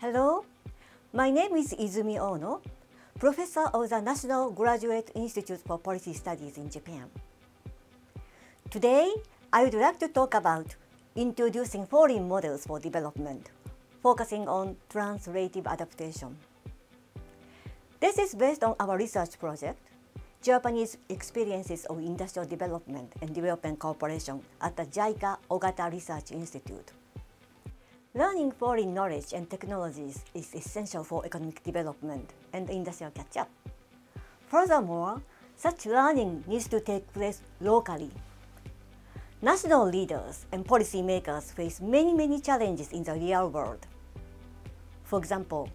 Hello, my name is Izumi Ohno, Professor of the National Graduate Institute for Policy Studies in Japan. Today, I would like to talk about introducing foreign models for development, focusing on translative adaptation. This is based on our research project, Japanese Experiences of Industrial Development and Development Cooperation at the JICA Ogata Research Institute. Learning foreign knowledge and technologies is essential for economic development and industrial catch-up. Furthermore, such learning needs to take place locally. National leaders and policymakers face many challenges in the real world. For example,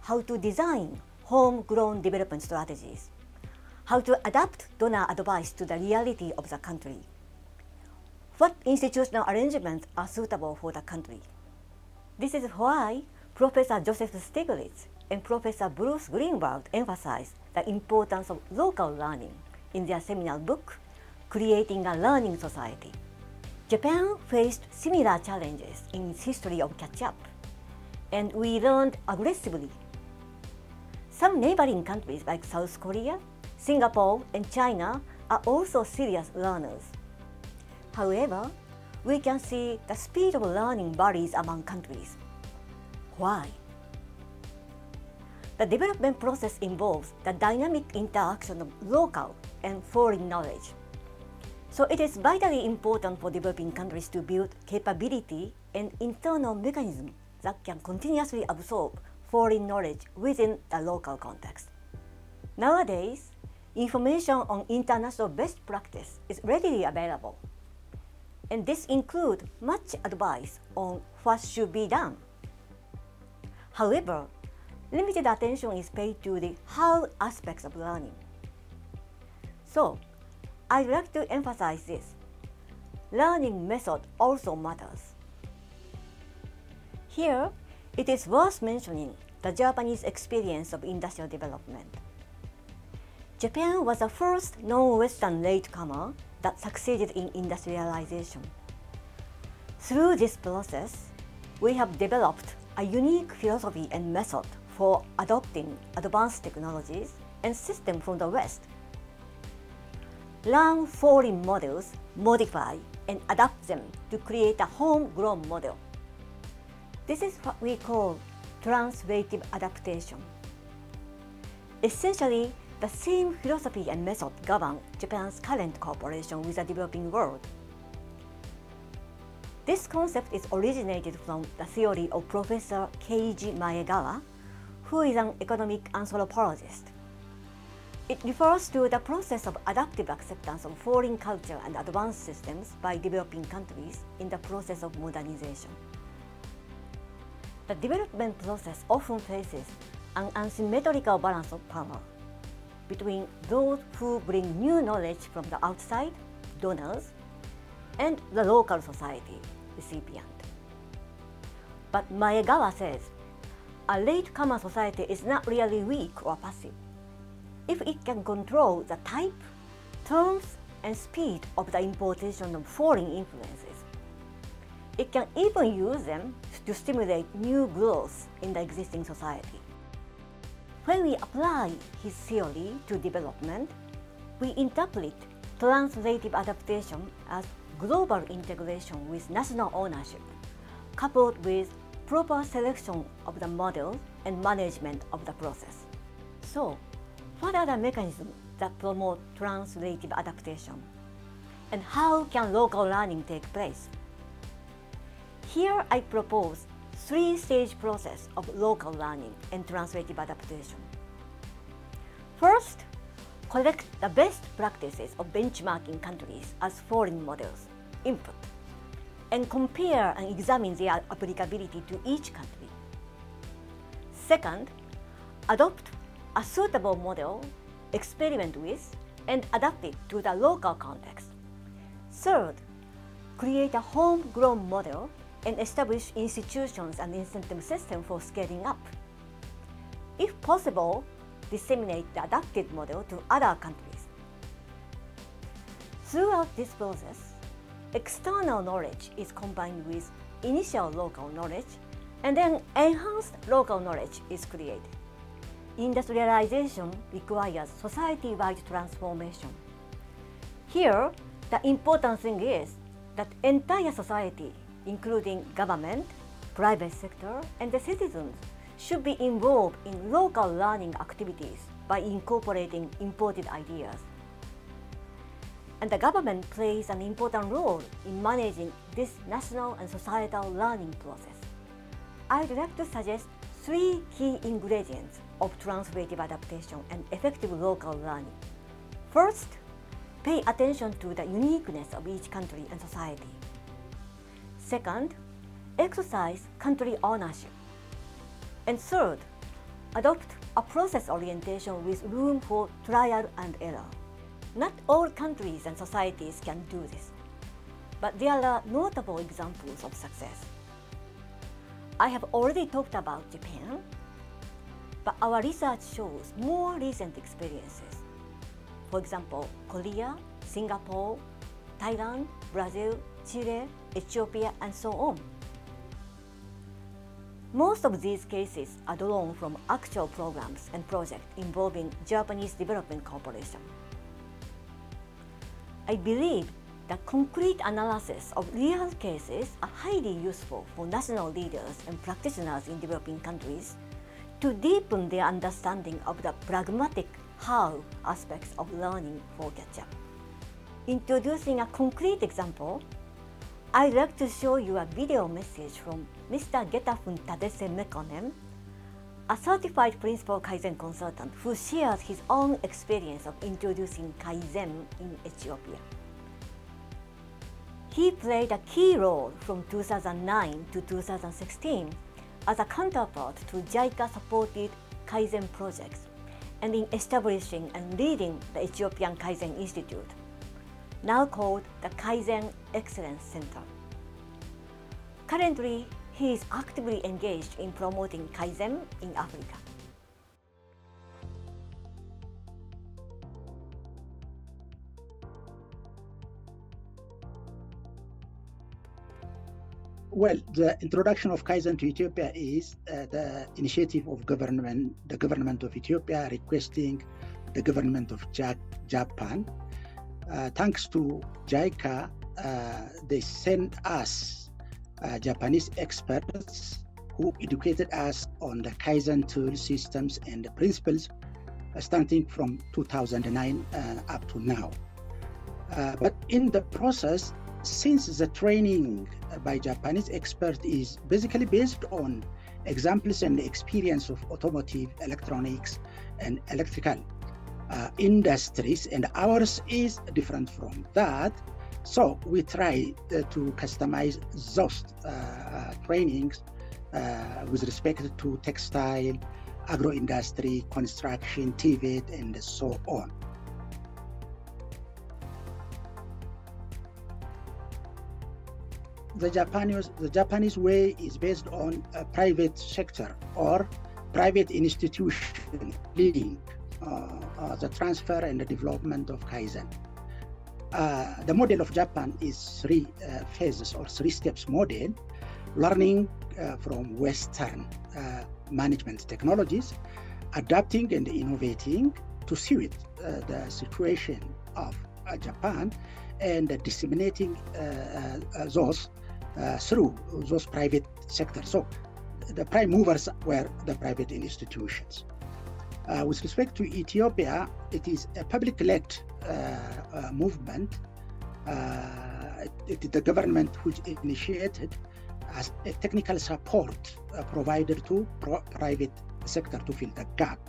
how to design homegrown development strategies, how to adapt donor advice to the reality of the country, what institutional arrangements are suitable for the country. This is why Professor Joseph Stiglitz and Professor Bruce Greenwald emphasize the importance of local learning in their seminal book, Creating a Learning Society. Japan faced similar challenges in its history of catch-up, and we learned aggressively. Some neighboring countries like South Korea, Singapore, and China are also serious learners. However, we can see the speed of learning varies among countries. Why? The development process involves the dynamic interaction of local and foreign knowledge. So it is vitally important for developing countries to build capability and internal mechanisms that can continuously absorb foreign knowledge within the local context. Nowadays, information on international best practice is readily available. And this includes much advice on what should be done. However, limited attention is paid to the how aspects of learning. So, I'd like to emphasize this. Learning method also matters. Here, it is worth mentioning the Japanese experience of industrial development. Japan was the first non-Western latecomer that succeeded in industrialization. Through this process, we have developed a unique philosophy and method for adopting advanced technologies and systems from the West. Learn foreign models, modify, and adapt them to create a homegrown model. This is what we call translative adaptation. Essentially, the same philosophy and method govern Japan's current cooperation with the developing world. This concept is originated from the theory of Professor Keiji Maegawa, who is an economic anthropologist. It refers to the process of adaptive acceptance of foreign culture and advanced systems by developing countries in the process of modernization. The development process often faces an asymmetrical balance of power between those who bring new knowledge from the outside, donors, and the local society, recipient. But Maegawa says, a latecomer society is not really weak or passive if it can control the type, terms, and speed of the importation of foreign influences. It can even use them to stimulate new growth in the existing society. When we apply his theory to development, we interpret translative adaptation as global integration with national ownership, coupled with proper selection of the model and management of the process. So, what are the mechanisms that promote translative adaptation? And how can local learning take place? Here I propose three-stage process of local learning and translative adaptation. First, collect the best practices of benchmarking countries as foreign models, input, and compare and examine their applicability to each country. Second, adopt a suitable model, experiment with, and adapt it to the local context. Third, create a homegrown model and establish institutions and incentive systems for scaling up. If possible, disseminate the adapted model to other countries. Throughout this process, external knowledge is combined with initial local knowledge And then enhanced local knowledge is created. Industrialization requires society-wide transformation. Here, the important thing is that entire society, including government, private sector, and the citizens, should be involved in local learning activities by incorporating imported ideas. And the government plays an important role in managing this national and societal learning process. I'd like to suggest 3 key ingredients of translative adaptation and effective local learning. First, pay attention to the uniqueness of each country and society. Second, exercise country ownership. And third, adopt a process orientation with room for trial and error. Not all countries and societies can do this, but there are notable examples of success. I have already talked about Japan, but our research shows more recent experiences. For example, Korea, Singapore, Thailand, Brazil, Chile, Ethiopia, and so on. Most of these cases are drawn from actual programs and projects involving Japanese Development Corporation. I believe that concrete analysis of real cases are highly useful for national leaders and practitioners in developing countries to deepen their understanding of the pragmatic how aspects of learning for catch-up. Introducing a concrete example, I'd like to show you a video message from Mr. Getahun Tadesse Mekonen, a certified principal Kaizen consultant who shares his own experience of introducing Kaizen in Ethiopia. He played a key role from 2009 to 2016 as a counterpart to JICA-supported Kaizen projects and in establishing and leading the Ethiopian Kaizen Institute, now called the Kaizen Excellence Center. Currently, he is actively engaged in promoting Kaizen in Africa. Well, the introduction of Kaizen to Ethiopia is the initiative of the government of Ethiopia requesting the government of Japan. Thanks to JICA, they sent us Japanese experts who educated us on the Kaizen tool systems and the principles starting from 2009 up to now. But in the process, since the training by Japanese experts is basically based on examples and experience of automotive, electronics, and electrical industries, and ours is different from that, so we try to customize those trainings with respect to textile, agro-industry, construction, TVET, and so on. The Japanese way is based on a private sector or private institution leading the transfer and the development of Kaizen. The model of Japan is 3 phases or 3 steps model, learning from Western management technologies, adapting and innovating to suit the situation of Japan, and disseminating those through those private sectors. So the prime movers were the private institutions. With respect to Ethiopia, it is a public-led movement. It is the government which initiated as a technical support provided to private sector to fill the gap.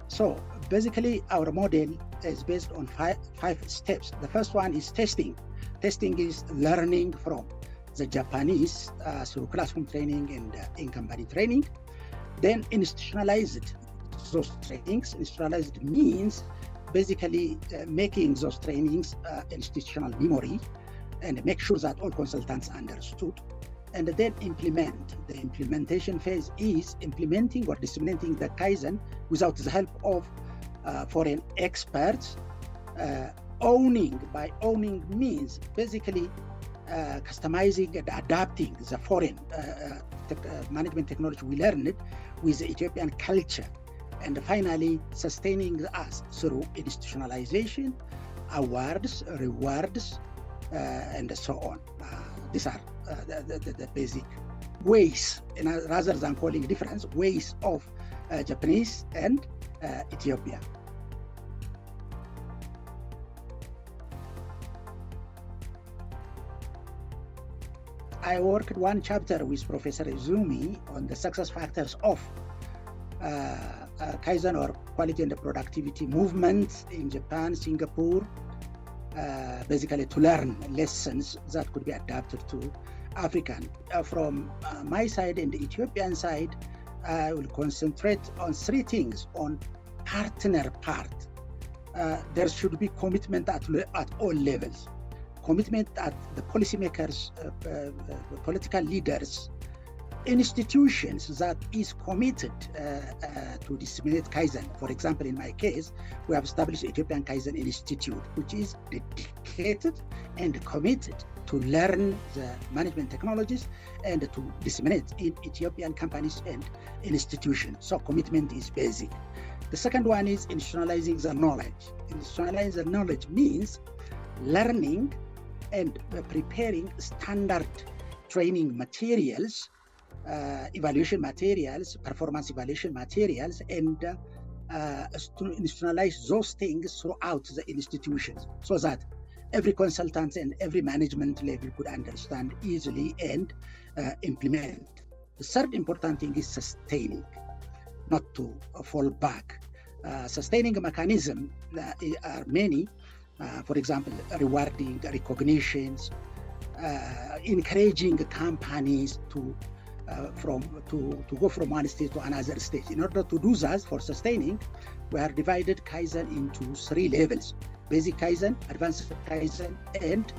So basically, our model is based on five steps. The first one is testing. Testing is learning from the Japanese through classroom training and in-company training. Then institutionalized those trainings. Institutionalized means basically making those trainings institutional memory and make sure that all consultants understood. And then implement. The implementation phase is implementing or disseminating the Kaizen without the help of foreign experts. Owning, by owning means basically customizing and adapting the foreign management technology we learned with the Ethiopian culture, and finally sustaining us through institutionalization, awards, rewards, and so on. These are the basic ways, rather than calling difference, ways of Japanese and Ethiopia. I worked one chapter with Professor Izumi on the success factors of Kaizen, or quality and productivity movements in Japan, Singapore, basically to learn lessons that could be adapted to African. From my side and the Ethiopian side, I will concentrate on three things. On partner part, there should be commitment at all levels. Commitment at the policymakers, political leaders, institutions that is committed to disseminate Kaizen. For example, in my case, we have established Ethiopian Kaizen Institute, which is dedicated and committed to learn the management technologies and to disseminate in Ethiopian companies and institutions. So commitment is basic. The second one is institutionalizing the knowledge. Institutionalizing the knowledge means learning and preparing standard training materials, evaluation materials, performance evaluation materials, and to institutionalize those things throughout the institutions so that every consultant and every management level could understand easily and implement. The third important thing is sustaining, not to fall back. Sustaining mechanisms are many. For example, rewarding recognitions, encouraging companies to go from one stage to another stage. In order to do that, for sustaining, we have divided Kaizen into three levels: basic Kaizen, advanced Kaizen, and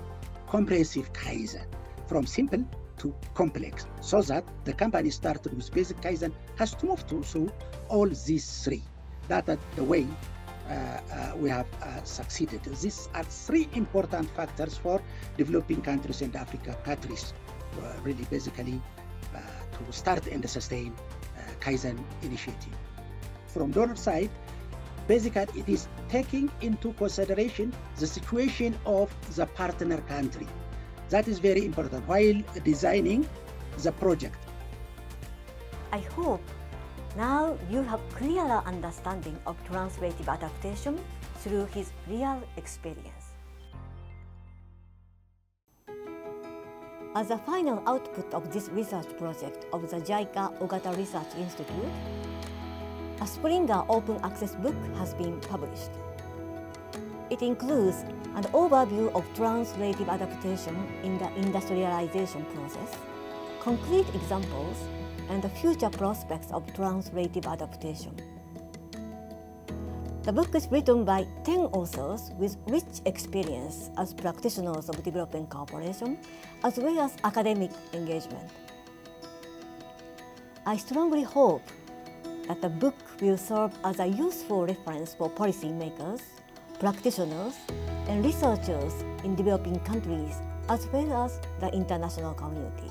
comprehensive Kaizen, from simple to complex, so that the company started with basic Kaizen has to move through all these three. That is the way we have succeeded. These are three important factors for developing countries and African countries, really basically to start and sustain Kaizen initiative. From donor side, basically it is taking into consideration the situation of the partner country. That is very important while designing the project. I hope now you have clearer understanding of translative adaptation through his real experience. As a final output of this research project of the JICA Ogata Research Institute, a Springer open access book has been published. It includes an overview of translative adaptation in the industrialization process, concrete examples, and the future prospects of translative adaptation. The book is written by 10 authors with rich experience as practitioners of development cooperation, as well as academic engagement. I strongly hope that the book will serve as a useful reference for policymakers, practitioners, and researchers in developing countries, as well as the international community.